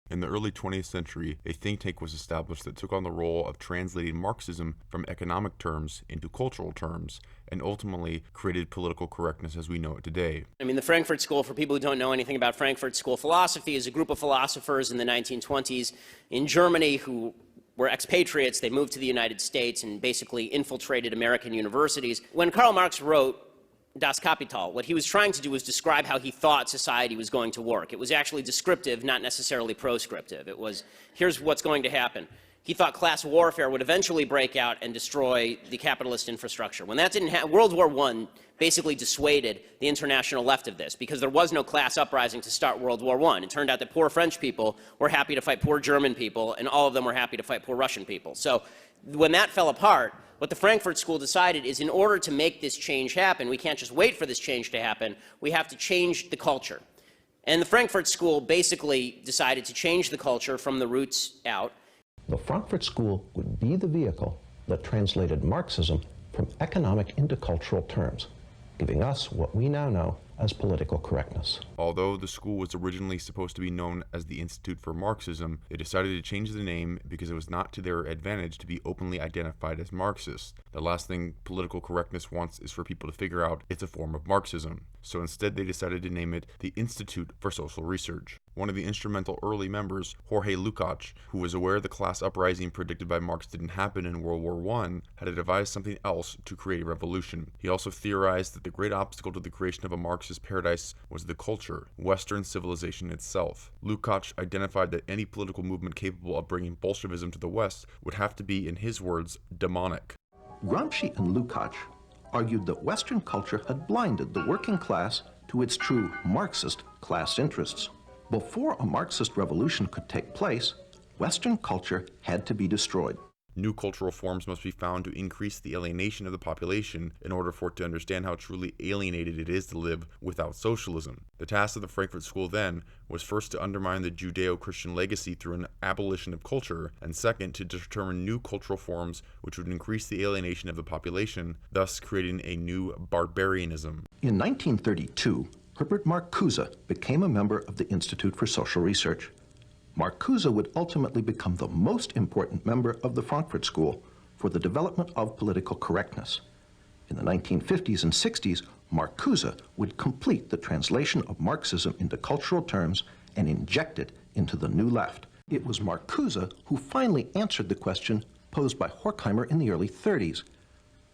In the early 20th century, a think tank was established that took on the role of translating Marxism from economic terms into cultural terms, and ultimately created political correctness as we know it today. I mean, the Frankfurt School, for people who don't know anything about Frankfurt School philosophy, is a group of philosophers in the 1920s in Germany who were expatriates. They moved to the United States and basically infiltrated American universities. When Karl Marx wrote Das Kapital, what he was trying to do was describe how he thought society was going to work. It was actually descriptive, not necessarily proscriptive. It was, here's what's going to happen. He thought class warfare would eventually break out and destroy the capitalist infrastructure. When that didn't happen, World War I basically dissuaded the international left of this because there was no class uprising to start World War I. It turned out that poor French people were happy to fight poor German people, and all of them were happy to fight poor Russian people. So when that fell apart, what the Frankfurt School decided is in order to make this change happen, we can't just wait for this change to happen, we have to change the culture. And the Frankfurt School basically decided to change the culture from the roots out. The Frankfurt School would be the vehicle that translated Marxism from economic into cultural terms, giving us what we now know as political correctness. Although the school was originally supposed to be known as the Institute for Marxism, they decided to change the name because it was not to their advantage to be openly identified as Marxist. The last thing political correctness wants is for people to figure out it's a form of Marxism. So instead they decided to name it the Institute for Social Research. One of the instrumental early members, Jorge Lukács, who was aware the class uprising predicted by Marx didn't happen in World War I, had to devise something else to create a revolution. He also theorized that the great obstacle to the creation of a Marxist paradise was the culture, Western civilization itself. Lukács identified that any political movement capable of bringing Bolshevism to the West would have to be, in his words, demonic. Gramsci and Lukács argued that Western culture had blinded the working class to its true Marxist class interests. Before a Marxist revolution could take place, Western culture had to be destroyed. New cultural forms must be found to increase the alienation of the population in order for it to understand how truly alienated it is to live without socialism. The task of the Frankfurt School then was first to undermine the Judeo-Christian legacy through an abolition of culture, and second to determine new cultural forms which would increase the alienation of the population, thus creating a new barbarianism. In 1932, Herbert Marcuse became a member of the Institute for Social Research. Marcuse would ultimately become the most important member of the Frankfurt School for the development of political correctness. In the 1950s and 60s, Marcuse would complete the translation of Marxism into cultural terms and inject it into the New Left. It was Marcuse who finally answered the question posed by Horkheimer in the early 30s.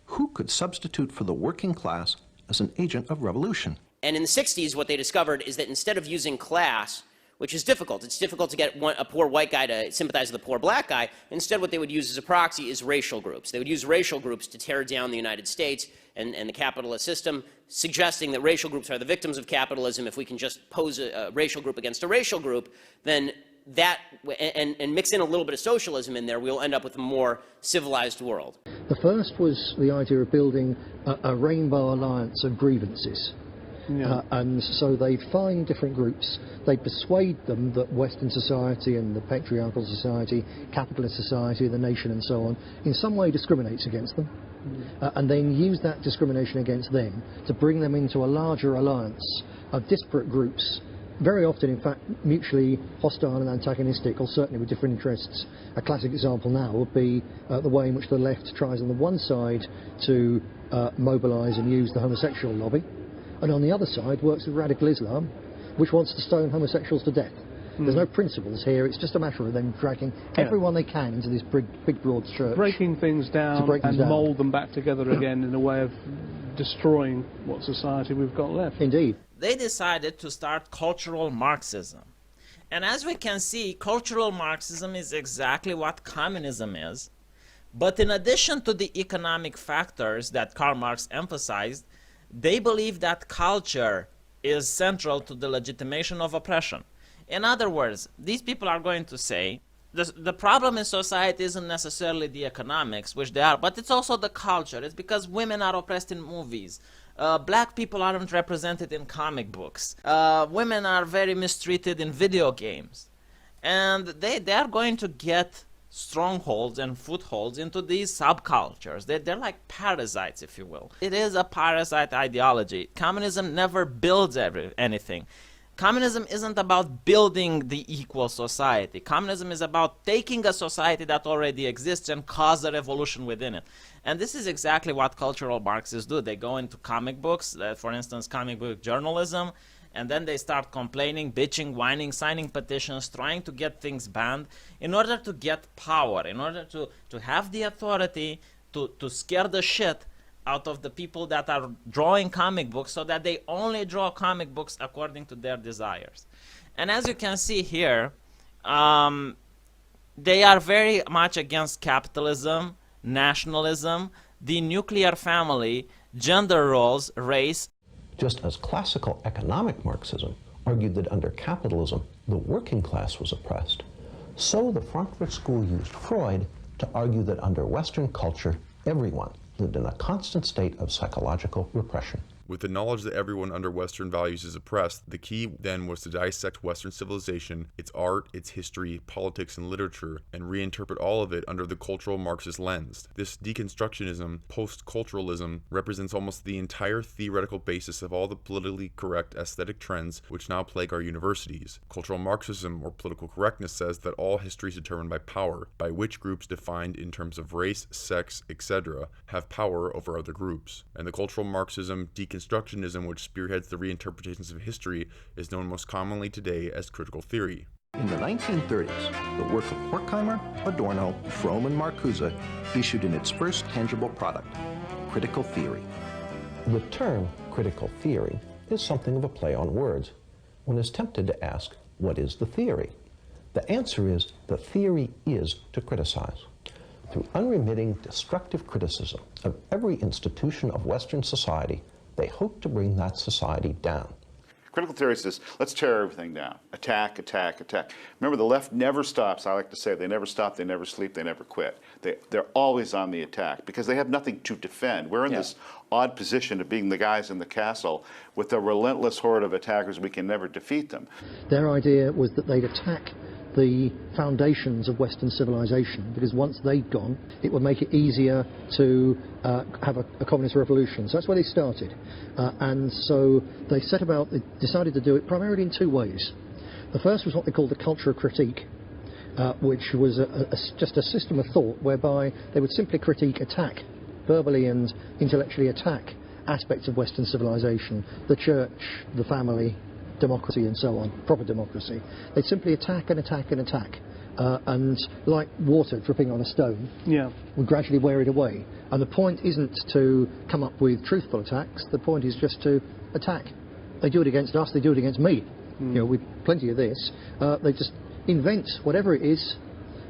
Who could substitute for the working class as an agent of revolution? And in the 60s, what they discovered is that instead of using class, which is difficult, it's difficult to get a poor white guy to sympathize with a poor black guy, instead what they would use as a proxy is racial groups. They would use racial groups to tear down the United States and the capitalist system, suggesting that racial groups are the victims of capitalism. If we can just pose a racial group against a racial group, then that, and mix in a little bit of socialism in there, we'll end up with a more civilized world. The first was the idea of building a rainbow alliance of grievances. Yeah. And so they find different groups, they persuade them that Western society and the patriarchal society, capitalist society, the nation and so on, in some way discriminates against them, and then use that discrimination against them to bring them into a larger alliance of disparate groups, very often in fact mutually hostile and antagonistic, or certainly with different interests. A classic example now would be the way in which the left tries on the one side to mobilise and use the homosexual lobby, and on the other side works with radical Islam, which wants to stone homosexuals to death. There's no principles here, it's just a matter of them dragging everyone they can into this big broad church. Breaking things down and mould them back together again in a way of destroying what society we've got left. Indeed. They decided to start cultural Marxism. And as we can see, cultural Marxism is exactly what communism is. But in addition to the economic factors that Karl Marx emphasized, they believe that culture is central to the legitimation of oppression. In other words, these people are going to say the problem in society isn't necessarily the economics, which they are, but it's also the culture. It's because women are oppressed in movies. Black people aren't represented in comic books. Women are very mistreated in video games. And they are going to get strongholds and footholds into these subcultures. They're like parasites, if you will. It is a parasite ideology. Communism never builds anything. Communism isn't about building the equal society. Communism is about taking a society that already exists and cause a revolution within it. And this is exactly what cultural Marxists do. They go into comic books, for instance, comic book journalism, and then they start complaining, bitching, whining, signing petitions, trying to get things banned in order to get power, in order to have the authority to scare the shit out of the people that are drawing comic books so that they only draw comic books according to their desires. And as you can see here, they are very much against capitalism, nationalism, the nuclear family, gender roles, race. Just as classical economic Marxism argued that under capitalism, the working class was oppressed, so the Frankfurt School used Freud to argue that under Western culture, everyone lived in a constant state of psychological repression. With the knowledge that everyone under Western values is oppressed, the key then was to dissect Western civilization, its art, its history, politics, and literature, and reinterpret all of it under the cultural Marxist lens. This deconstructionism, post-culturalism, represents almost the entire theoretical basis of all the politically correct aesthetic trends which now plague our universities. Cultural Marxism, or political correctness, says that all history is determined by power, by which groups defined in terms of race, sex, etc., have power over other groups. And the cultural Marxism, deconstructionism, which spearheads the reinterpretations of history, is known most commonly today as critical theory. In the 1930s, the work of Horkheimer, Adorno, Fromm, and Marcuse issued in its first tangible product, critical theory. The term critical theory is something of a play on words. One is tempted to ask, what is the theory? The answer is, the theory is to criticize. Through unremitting, destructive criticism of every institution of Western society, they hope to bring that society down. Critical theory says, let's tear everything down. Attack, attack, attack. Remember, the left never stops. I like to say they never stop, they never sleep, they never quit. They're always on the attack because they have nothing to defend. We're in this odd position of being the guys in the castle with a relentless horde of attackers. We can never defeat them. Their idea was that they'd attack the foundations of Western civilization, because once they'd gone, it would make it easier to have a communist revolution. So that's where they started. And so they set about, they decided to do it primarily in two ways. The first was what they called the culture of critique, which was just a system of thought whereby they would simply critique, attack, verbally and intellectually attack aspects of Western civilization, the church, the family, democracy and so on, proper democracy. They'd simply attack and attack and attack. And like water dripping on a stone, would gradually wear it away. And the point isn't to come up with truthful attacks, the point is just to attack. They do it against us, they do it against me. You know, with plenty of this. They just invent whatever it is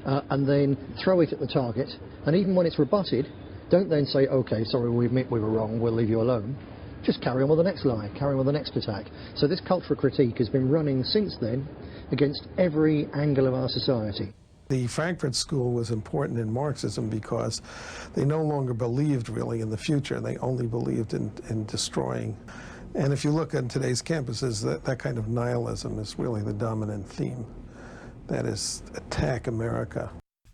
and then throw it at the target. And even when it's rebutted, don't then say, okay, sorry, we admit we were wrong, we'll leave you alone. Just carry on with the next lie, carry on with the next attack. So this cultural critique has been running since then against every angle of our society. The Frankfurt School was important in Marxism because they no longer believed really in the future. They only believed in destroying. And if you look on today's campuses, that kind of nihilism is really the dominant theme. That is, attack America.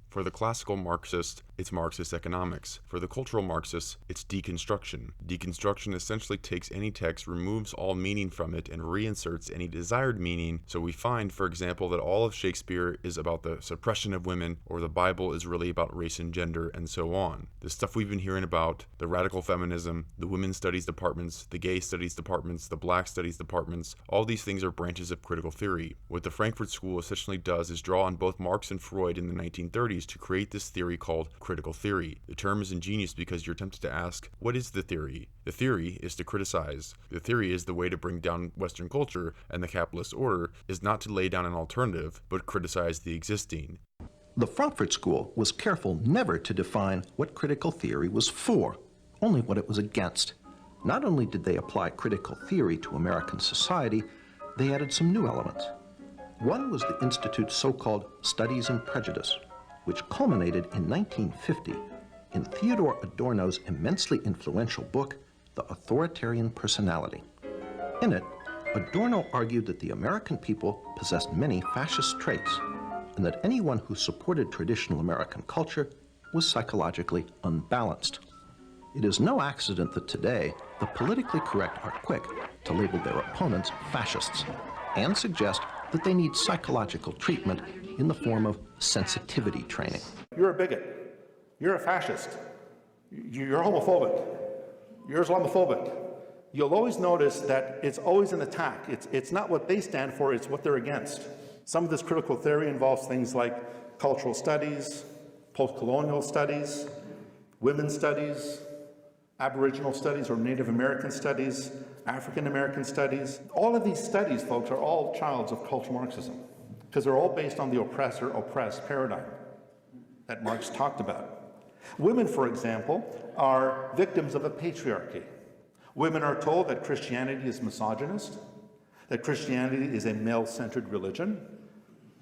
For the classical Marxist, it's Marxist economics. For the cultural Marxist, it's deconstruction. Deconstruction essentially takes any text, removes all meaning from it, and reinserts any desired meaning. So we find, for example, that all of Shakespeare is about the suppression of women, or the Bible is really about race and gender, and so on. The stuff we've been hearing about, the radical feminism, the women's studies departments, the gay studies departments, the black studies departments, all these things are branches of critical theory. What the Frankfurt School essentially does is draw on both Marx and Freud in the 1930s to create this theory called critical theory. The term is ingenious because you're tempted to ask, what is the theory? The theory is to criticize. The theory is the way to bring down Western culture, and the capitalist order is not to lay down an alternative, but criticize the existing. The Frankfurt School was careful never to define what critical theory was for, only what it was against. Not only did they apply critical theory to American society, they added some new elements. One was the Institute's so-called Studies in Prejudice, which culminated in 1950 in Theodore Adorno's immensely influential book, The Authoritarian Personality. In it, Adorno argued that the American people possessed many fascist traits, and that anyone who supported traditional American culture was psychologically unbalanced. It is no accident that today, the politically correct are quick to label their opponents fascists. and suggest that they need psychological treatment in the form of sensitivity training. You're a bigot. You're a fascist. You're homophobic. You're Islamophobic. You'll always notice that it's always an attack. It's not what they stand for, it's what they're against. Some of this critical theory involves things like cultural studies, post-colonial studies, women's studies, Aboriginal studies or Native American studies, African American studies. All of these studies, folks, are all childs of cultural Marxism because they're all based on the oppressor-oppressed paradigm that Marx talked about. Women, for example, are victims of a patriarchy. Women are told that Christianity is misogynist, that Christianity is a male-centered religion,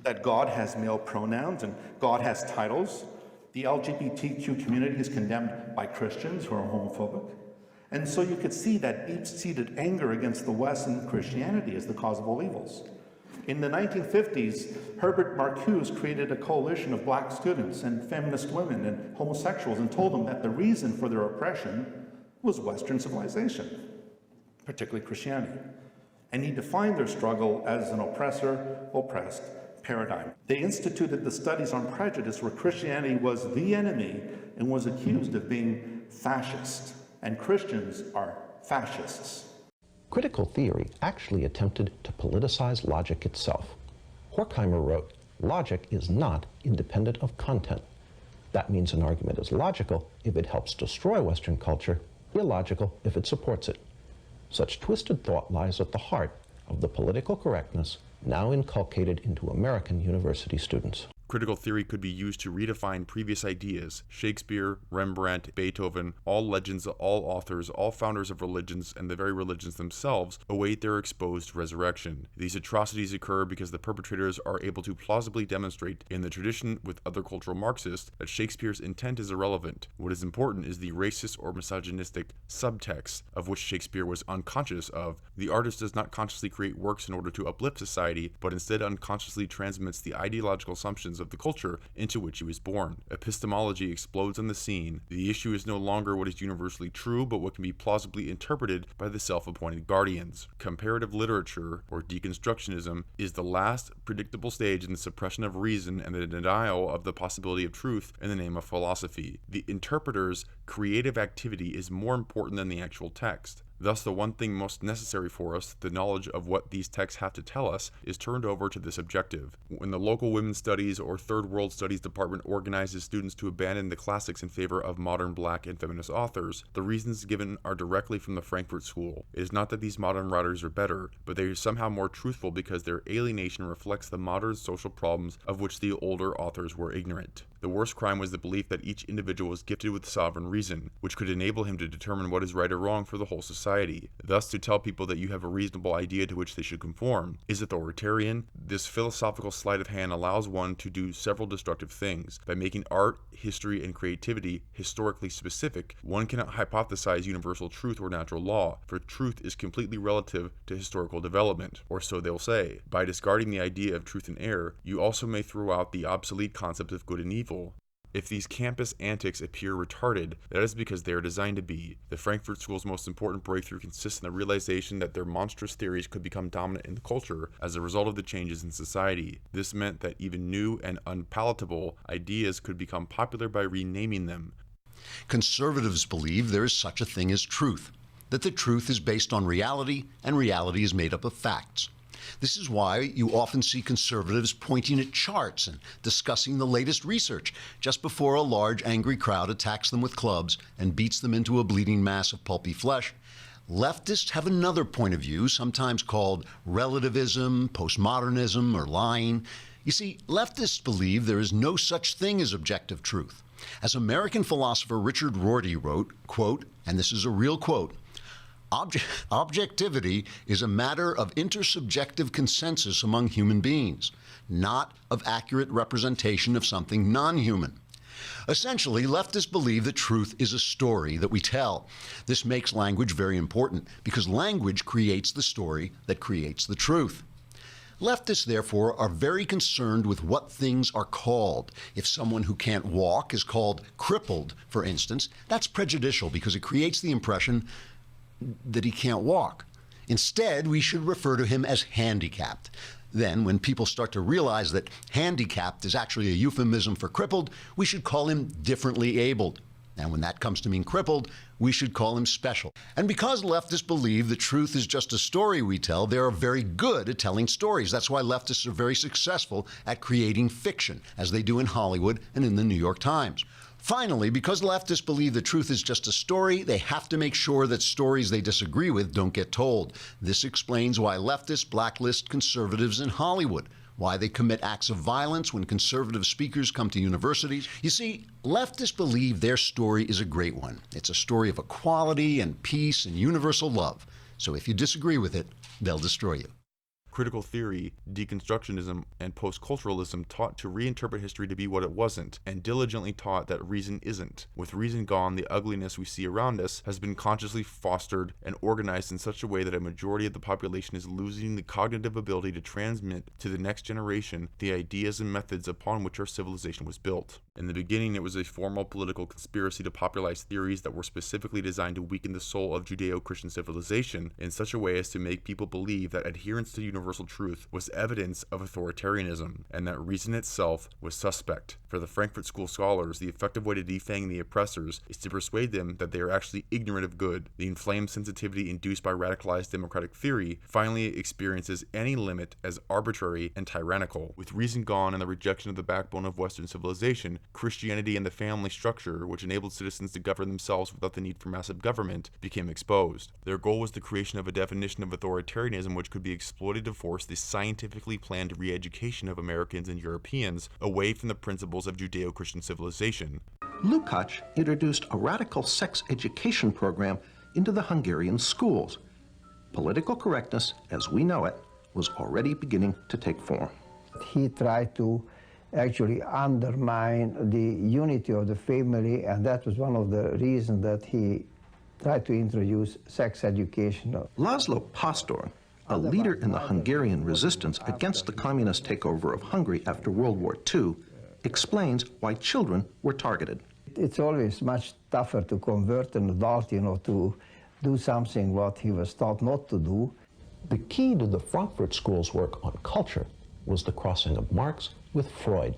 that God has male pronouns and God has titles. The LGBTQ community is condemned by Christians who are homophobic. And so you could see that deep-seated anger against the West and Christianity as the cause of all evils. In the 1950s, Herbert Marcuse created a coalition of black students and feminist women and homosexuals and told them that the reason for their oppression was Western civilization, particularly Christianity. And he defined their struggle as an oppressor-oppressed paradigm. They instituted the studies on prejudice where Christianity was the enemy and was accused of being fascist, and Christians are fascists. Critical theory actually attempted to politicize logic itself. Horkheimer wrote, "Logic is not independent of content. That means an argument is logical if it helps destroy Western culture, illogical if it supports it." Such twisted thought lies at the heart of the political correctness now inculcated into American university students. Critical theory could be used to redefine previous ideas. Shakespeare, Rembrandt, Beethoven, all legends, all authors, all founders of religions, and the very religions themselves await their exposed resurrection. These atrocities occur because the perpetrators are able to plausibly demonstrate, in the tradition with other cultural Marxists, that Shakespeare's intent is irrelevant. What is important is the racist or misogynistic subtext of which Shakespeare was unconscious of. The artist does not consciously create works in order to uplift society, but instead unconsciously transmits the ideological assumptions of the culture into which he was born. Epistemology explodes on the scene. The issue is no longer what is universally true, but what can be plausibly interpreted by the self-appointed guardians. Comparative literature, or deconstructionism, is the last predictable stage in the suppression of reason and the denial of the possibility of truth in the name of philosophy. The interpreter's creative activity is more important than the actual text. Thus, the one thing most necessary for us, the knowledge of what these texts have to tell us, is turned over to this objective. When the local women's studies or third world studies department organizes students to abandon the classics in favor of modern black and feminist authors, the reasons given are directly from the Frankfurt School. It is not that these modern writers are better, but they are somehow more truthful because their alienation reflects the modern social problems of which the older authors were ignorant. The worst crime was the belief that each individual was gifted with sovereign reason, which could enable him to determine what is right or wrong for the whole society. Thus, to tell people that you have a reasonable idea to which they should conform is authoritarian. This philosophical sleight of hand allows one to do several destructive things. By making art, history, and creativity historically specific, one cannot hypothesize universal truth or natural law, for truth is completely relative to historical development, or so they'll say. By discarding the idea of truth and error, you also may throw out the obsolete concept of good and evil. If these campus antics appear retarded, that is because they are designed to be. The Frankfurt School's most important breakthrough consists in the realization that their monstrous theories could become dominant in the culture as a result of the changes in society. This meant that even new and unpalatable ideas could become popular by renaming them. Conservatives believe there is such a thing as truth, that the truth is based on reality and reality is made up of facts. This is why you often see conservatives pointing at charts and discussing the latest research just before a large angry crowd attacks them with clubs and beats them into a bleeding mass of pulpy flesh. Leftists have another point of view, sometimes called relativism, postmodernism, or lying. You see, leftists believe there is no such thing as objective truth. As American philosopher Richard Rorty wrote, quote, and this is a real quote, "Objectivity is a matter of intersubjective consensus among human beings, not of accurate representation of something non-human." Essentially, leftists believe that truth is a story that we tell. This makes language very important because language creates the story that creates the truth. Leftists, therefore, are very concerned with what things are called. If someone who can't walk is called crippled, for instance, that's prejudicial because it creates the impression that he can't walk. Instead, we should refer to him as handicapped. Then, when people start to realize that handicapped is actually a euphemism for crippled, we should call him differently abled. And when that comes to mean crippled, we should call him special. And because leftists believe the truth is just a story we tell, they are very good at telling stories. That's why leftists are very successful at creating fiction, as they do in Hollywood and in the New York Times. Finally, because leftists believe the truth is just a story, they have to make sure that stories they disagree with don't get told. This explains why leftists blacklist conservatives in Hollywood, why they commit acts of violence when conservative speakers come to universities. You see, leftists believe their story is a great one. It's a story of equality and peace and universal love. So if you disagree with it, they'll destroy you. Critical theory, deconstructionism, and post-culturalism taught to reinterpret history to be what it wasn't, and diligently taught that reason isn't. With reason gone, the ugliness we see around us has been consciously fostered and organized in such a way that a majority of the population is losing the cognitive ability to transmit to the next generation the ideas and methods upon which our civilization was built. In the beginning, it was a formal political conspiracy to popularize theories that were specifically designed to weaken the soul of Judeo-Christian civilization in such a way as to make people believe that adherence to universal truth was evidence of authoritarianism, and that reason itself was suspect. For the Frankfurt School scholars, the effective way to defang the oppressors is to persuade them that they are actually ignorant of good. The inflamed sensitivity induced by radicalized democratic theory finally experiences any limit as arbitrary and tyrannical. With reason gone and the rejection of the backbone of Western civilization, Christianity and the family structure, which enabled citizens to govern themselves without the need for massive government, became exposed. Their goal was the creation of a definition of authoritarianism which could be exploited to force the scientifically planned re-education of Americans and Europeans away from the principles of Judeo-Christian civilization. Lukács introduced a radical sex education program into the Hungarian schools. Political correctness, as we know it, was already beginning to take form. He tried to actually undermine the unity of the family, and that was one of the reasons that he tried to introduce sex education. Laszlo Pastor, a leader in the Hungarian resistance against the communist takeover of Hungary after World War II, explains why children were targeted. It's always much tougher to convert an adult, to do something what he was taught not to do. The key to the Frankfurt School's work on culture was the crossing of Marx with Freud.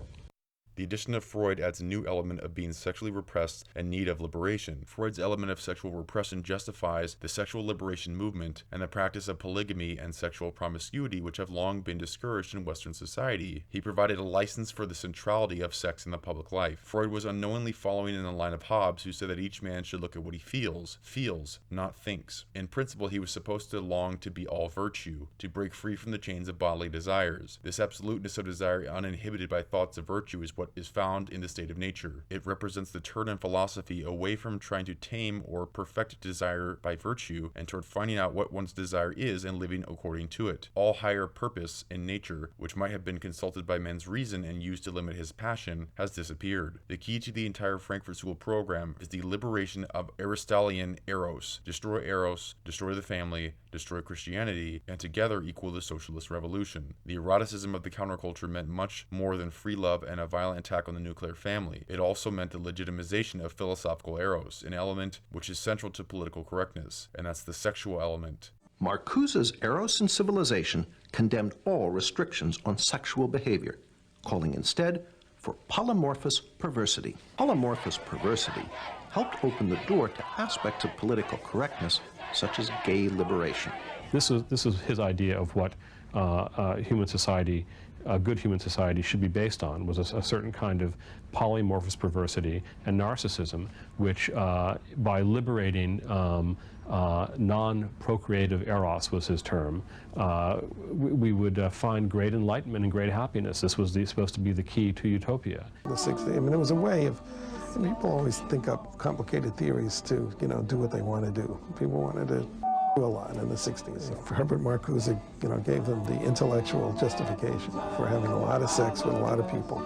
The addition of Freud adds a new element of being sexually repressed and need of liberation. Freud's element of sexual repression justifies the sexual liberation movement and the practice of polygamy and sexual promiscuity, which have long been discouraged in Western society. He provided a license for the centrality of sex in the public life. Freud was unknowingly following in the line of Hobbes, who said that each man should look at what he feels, not thinks. In principle, he was supposed to long to be all virtue, to break free from the chains of bodily desires. This absoluteness of desire, uninhibited by thoughts of virtue, is what is found in the state of nature. It represents the turn in philosophy away from trying to tame or perfect desire by virtue and toward finding out what one's desire is and living according to it. All higher purpose in nature, which might have been consulted by men's reason and used to limit his passion, has disappeared. The key to the entire Frankfurt School program is the liberation of Aristotelian eros. Destroy eros, destroy the family, destroy Christianity, and together equal the socialist revolution. The eroticism of the counterculture meant much more than free love and a violent attack on the nuclear family. It also meant the legitimization of philosophical eros, an element which is central to political correctness, and that's the sexual element. Marcuse's Eros in Civilization condemned all restrictions on sexual behavior, calling instead for polymorphous perversity. Polymorphous perversity helped open the door to aspects of political correctness, such as gay liberation. This is his idea of what human society, a good human society, should be based on, was a certain kind of polymorphous perversity and narcissism, which by liberating non-procreative eros, was his term, we would find great enlightenment and great happiness. This was supposed to be the key to utopia. The 60s, I mean, it was a way of, people always think up complicated theories to, do what they want to do. People wanted to do a lot in the 60s. Herbert Marcuse, gave them the intellectual justification for having a lot of sex with a lot of people,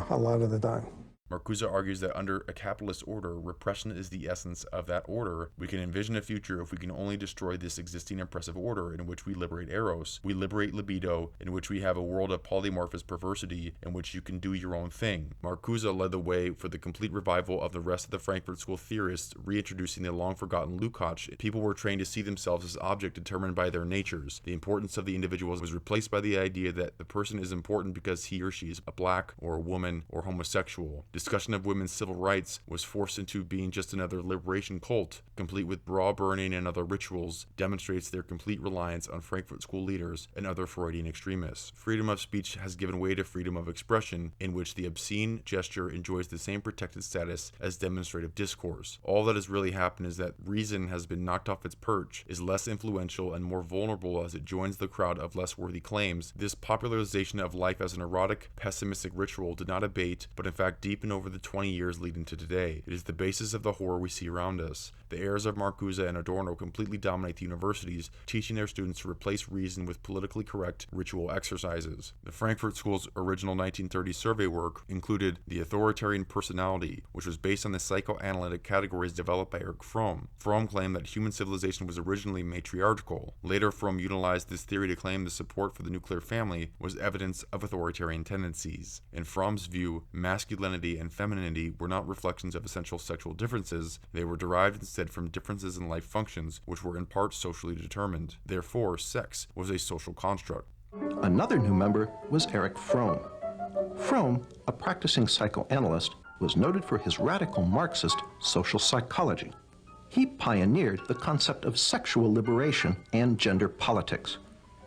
a lot of the time. Marcuse argues that under a capitalist order, repression is the essence of that order. We can envision a future if we can only destroy this existing oppressive order in which we liberate eros, we liberate libido, in which we have a world of polymorphous perversity in which you can do your own thing. Marcuse led the way for the complete revival of the rest of the Frankfurt School theorists, reintroducing the long-forgotten Lukács. People were trained to see themselves as objects determined by their natures. The importance of the individual was replaced by the idea that the person is important because he or she is a black or a woman or homosexual. Discussion of women's civil rights was forced into being just another liberation cult, complete with bra burning and other rituals, demonstrates their complete reliance on Frankfurt School leaders and other Freudian extremists. Freedom of speech has given way to freedom of expression, in which the obscene gesture enjoys the same protected status as demonstrative discourse. All that has really happened is that reason has been knocked off its perch, is less influential and more vulnerable as it joins the crowd of less worthy claims. This popularization of life as an erotic, pessimistic ritual did not abate, but in fact deepen over the 20 years leading to today. It is the basis of the horror we see around us. The heirs of Marcuse and Adorno completely dominate the universities, teaching their students to replace reason with politically correct ritual exercises. The Frankfurt School's original 1930s survey work included the authoritarian personality, which was based on the psychoanalytic categories developed by Erich Fromm. Fromm claimed that human civilization was originally matriarchal. Later, Fromm utilized this theory to claim the support for the nuclear family was evidence of authoritarian tendencies. In Fromm's view, masculinity and femininity were not reflections of essential sexual differences, they were derived instead from differences in life functions, which were in part socially determined. Therefore, sex was a social construct. Another new member was Erich Fromm. Fromm, a practicing psychoanalyst, was noted for his radical Marxist social psychology. He pioneered the concept of sexual liberation and gender politics.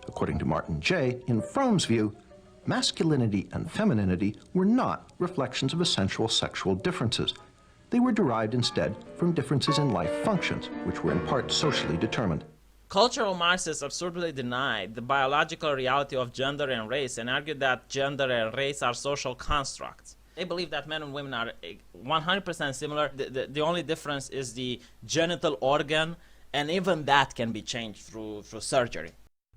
According to Martin Jay, in Fromm's view, masculinity and femininity were not reflections of essential sexual differences. They were derived instead from differences in life functions, which were in part socially determined. Cultural Marxists absurdly denied the biological reality of gender and race and argued that gender and race are social constructs. They believe that men and women are 100% similar. The only difference is the genital organ, and even that can be changed through surgery.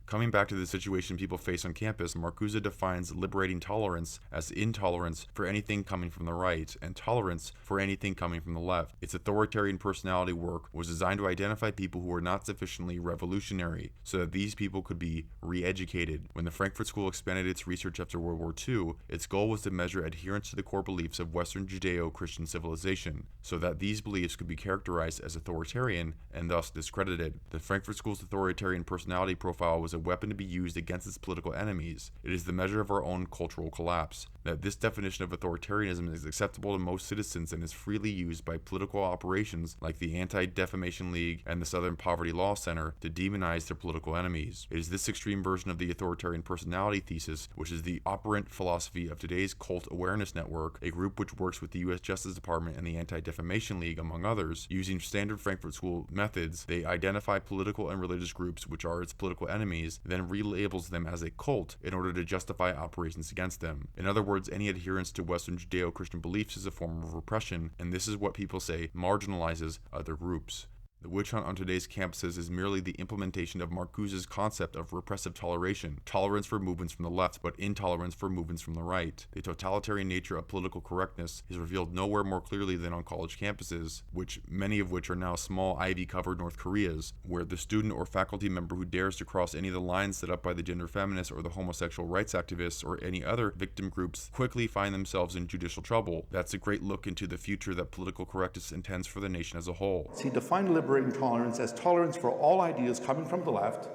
Coming back to the situation people face on campus, Marcuse defines liberating tolerance as intolerance for anything coming from the right and tolerance for anything coming from the left. Its authoritarian personality work was designed to identify people who were not sufficiently revolutionary so that these people could be re-educated. When the Frankfurt School expanded its research after World War II, its goal was to measure adherence to the core beliefs of Western Judeo-Christian civilization so that these beliefs could be characterized as authoritarian and thus discredited. The Frankfurt School's authoritarian personality profile was a weapon to be used against its political enemies. It is the measure of our own cultural collapse. That this definition of authoritarianism is acceptable to most citizens and is freely used by political operations like the Anti-Defamation League and the Southern Poverty Law Center to demonize their political enemies. It is this extreme version of the authoritarian personality thesis which is the operant philosophy of today's Cult Awareness Network, a group which works with the U.S. Justice Department and the Anti-Defamation League, among others. Using standard Frankfurt School methods, they identify political and religious groups which are its political enemies, then relabels them as a cult in order to justify operations against them. In other words, any adherence to Western Judeo-Christian beliefs is a form of repression, and this is what people say marginalizes other groups. The witch hunt on today's campuses is merely the implementation of Marcuse's concept of repressive toleration, tolerance for movements from the left, but intolerance for movements from the right. The totalitarian nature of political correctness is revealed nowhere more clearly than on college campuses, many of which are now small ivy-covered North Koreas, where the student or faculty member who dares to cross any of the lines set up by the gender feminists or the homosexual rights activists or any other victim groups quickly find themselves in judicial trouble. That's a great look into the future that political correctness intends for the nation as a whole. He defined liberating tolerance as tolerance for all ideas coming from the left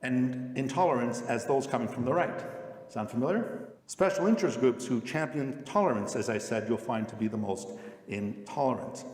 and intolerance as those coming from the right. Sound familiar? Special interest groups who champion tolerance, as I said, you'll find to be the most intolerant.